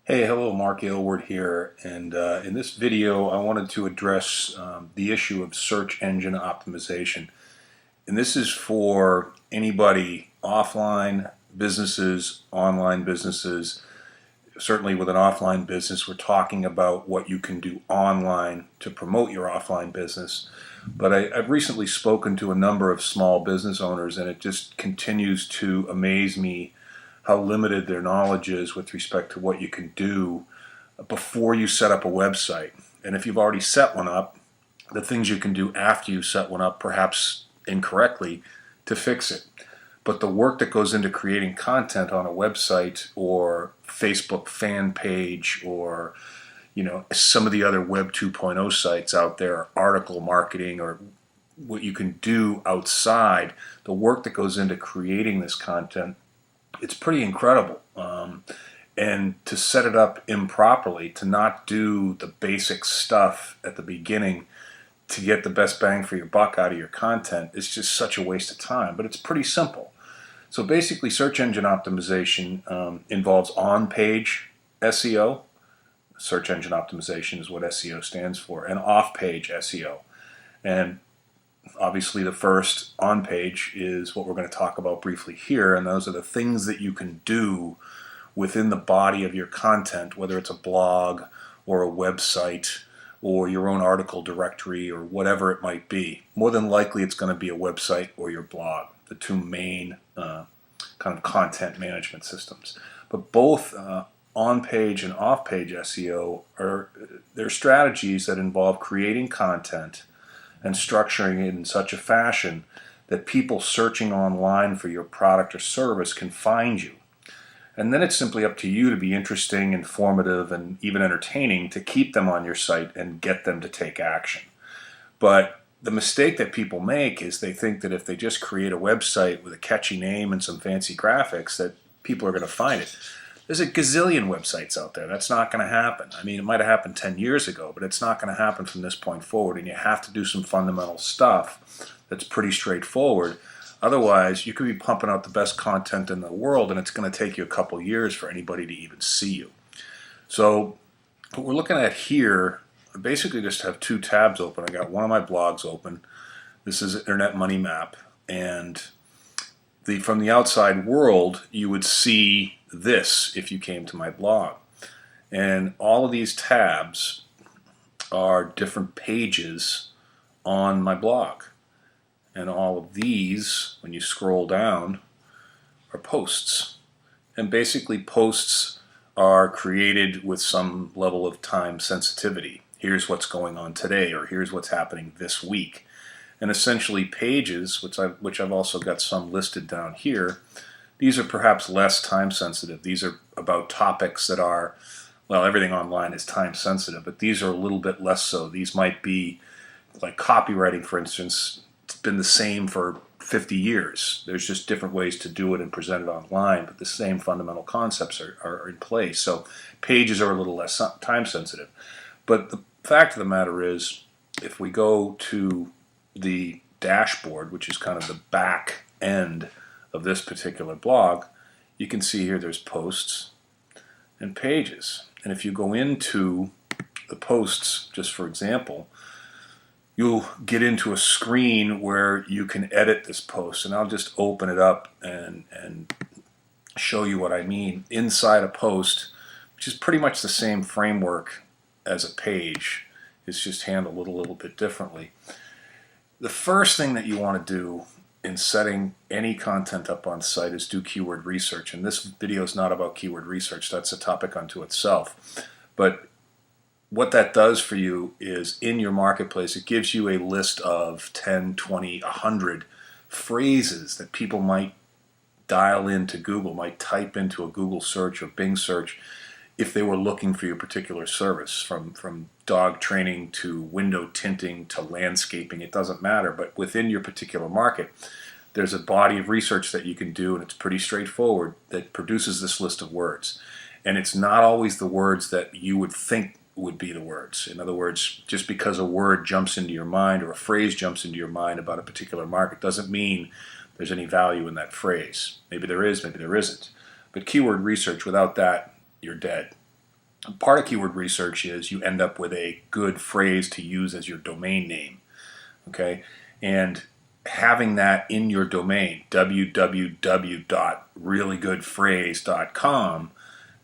Hey, hello, Mark Aylward here, and in this video I wanted to address the issue of search engine optimization. And this is for anybody, offline businesses, online businesses. Certainly with an offline business, we're talking about what you can do online to promote your offline business. But I've recently spoken to a number of small business owners, and it just continues to amaze me how limited their knowledge is with respect to what you can do before you set up a website. And if you've already set one up, the things you can do after you set one up, perhaps incorrectly, to fix it. But the work that goes into creating content on a website or Facebook fan page or some of the other Web 2.0 sites out there, article marketing, or what you can do outside, the work that goes into creating this content, it's pretty incredible. And to set it up improperly, to not do the basic stuff at the beginning to get the best bang for your buck out of your content, is just such a waste of time. But it's pretty simple. So basically, search engine optimization involves on-page SEO. Search engine optimization is what SEO stands for, and off-page SEO. And obviously the first on-page is what we're going to talk about briefly here, and those are the things that you can do within the body of your content, whether it's a blog or a website or your own article directory or whatever it might be. More than likely it's going to be a website or your blog, the two main kind of content management systems. But both on-page and off-page SEO they're strategies that involve creating content and structuring it in such a fashion that people searching online for your product or service can find you. And then it's simply up to you to be interesting, informative, and even entertaining to keep them on your site and get them to take action. But the mistake that people make is they think that if they just create a website with a catchy name and some fancy graphics, that people are going to find it. There's a gazillion websites out there. That's not going to happen. I mean, it might have happened 10 years ago, but it's not going to happen from this point forward. And you have to do some fundamental stuff that's pretty straightforward. Otherwise, you could be pumping out the best content in the world, and it's going to take you a couple years for anybody to even see you. So what we're looking at here, I basically just have two tabs open. I got one of my blogs open. This is Internet Money Map. And from the outside world, you would see this if you came to my blog. And all of these tabs are different pages on my blog. And all of these, when you scroll down, are posts. And basically posts are created with some level of time sensitivity. Here's what's going on today, or here's what's happening this week. And essentially pages, which I've also got some listed down here, these are perhaps less time sensitive. These are about topics that are, well, everything online is time sensitive, but these are a little bit less so. These might be like copywriting, for instance. It's been the same for 50 years. There's just different ways to do it and present it online, but the same fundamental concepts are in place. So pages are a little less time sensitive. But the fact of the matter is, if we go to the dashboard, which is kind of the back end of this particular blog, you can see here there's posts and pages. And if you go into the posts, just for example, you'll get into a screen where you can edit this post. And I'll just open it up and show you what I mean. Inside a post, which is pretty much the same framework as a page, it's just handled a little bit differently. The first thing that you want to do in setting any content up on site is do keyword research. And this video is not about keyword research. That's a topic unto itself. But what that does for you is, in your marketplace, it gives you a list of 10, 20, 100 phrases that people might dial into Google, might type into a Google search or Bing search if they were looking for your particular service, from dog training to window tinting to landscaping. It doesn't matter, but within your particular market, there's a body of research that you can do, and it's pretty straightforward, that produces this list of words. And it's not always the words that you would think would be the words. In other words, just because a word jumps into your mind or a phrase jumps into your mind about a particular market doesn't mean there's any value in that phrase. Maybe there is, maybe there isn't. But keyword research, without that, you're dead. Part of keyword research is you end up with a good phrase to use as your domain name. Okay, and having that in your domain, www.reallygoodphrase.com,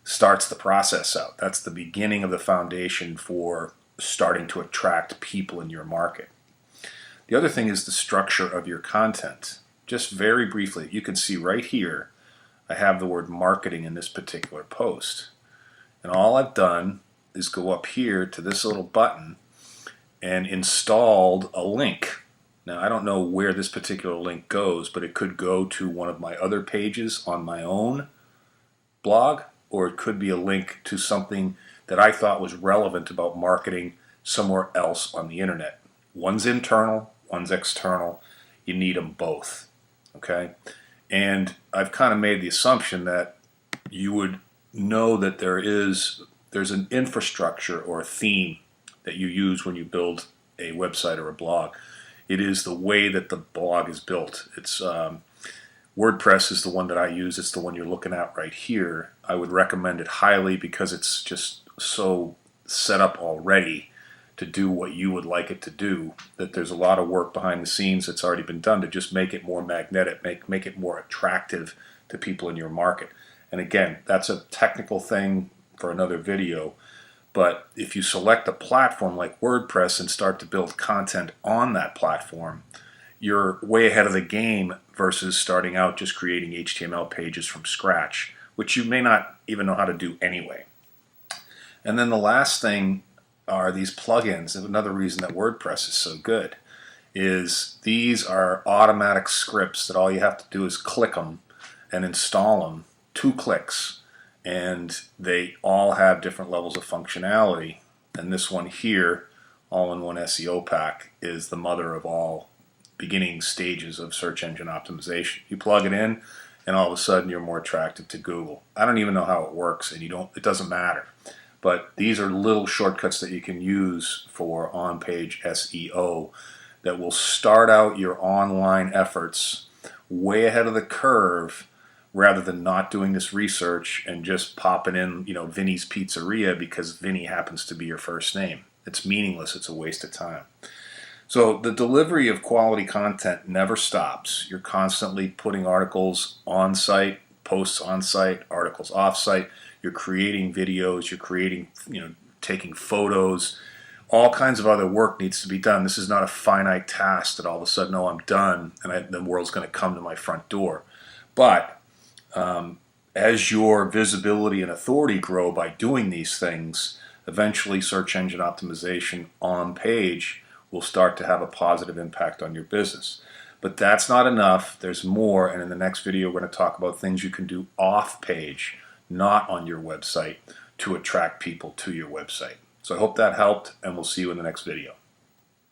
starts the process out. That's the beginning of the foundation for starting to attract people in your market. The other thing is the structure of your content. Just very briefly, you can see right here, I have the word marketing in this particular post. And all I've done is go up here to this little button and installed a link. Now, I don't know where this particular link goes, but it could go to one of my other pages on my own blog, or it could be a link to something that I thought was relevant about marketing somewhere else on the internet. One's internal, one's external. You need them both, okay? And I've kind of made the assumption that you would know that there's an infrastructure or a theme that you use when you build a website or a blog. It is the way that the blog is built. It's WordPress is the one that I use. It's the one you're looking at right here. I would recommend it highly because it's just so set up already to do what you would like it to do, that there's a lot of work behind the scenes that's already been done to just make it more magnetic, make it more attractive to people in your market. And again, that's a technical thing for another video. But if you select a platform like WordPress and start to build content on that platform, you're way ahead of the game versus starting out just creating HTML pages from scratch, which you may not even know how to do anyway. And then the last thing are these plugins. Another reason that WordPress is so good is these are automatic scripts that all you have to do is click them and install them. 2 clicks. And they all have different levels of functionality. And this one here, all-in-one SEO pack, is the mother of all beginning stages of search engine optimization. You plug it in, and all of a sudden you're more attractive to Google. I don't even know how it works, and it doesn't matter. But these are little shortcuts that you can use for on-page SEO that will start out your online efforts way ahead of the curve, rather than not doing this research and just popping in, Vinny's Pizzeria because Vinny happens to be your first name. It's meaningless. It's a waste of time. So the delivery of quality content never stops. You're constantly putting articles on site, posts on site, articles off site. You're creating videos. You're creating, taking photos. All kinds of other work needs to be done. This is not a finite task that all of a sudden, oh, I'm done, and the world's going to come to my front door. But as your visibility and authority grow by doing these things, eventually search engine optimization on page will start to have a positive impact on your business. But that's not enough. There's more, and in the next video we're going to talk about things you can do off page, not on your website, to attract people to your website. So I hope that helped, and we'll see you in the next video.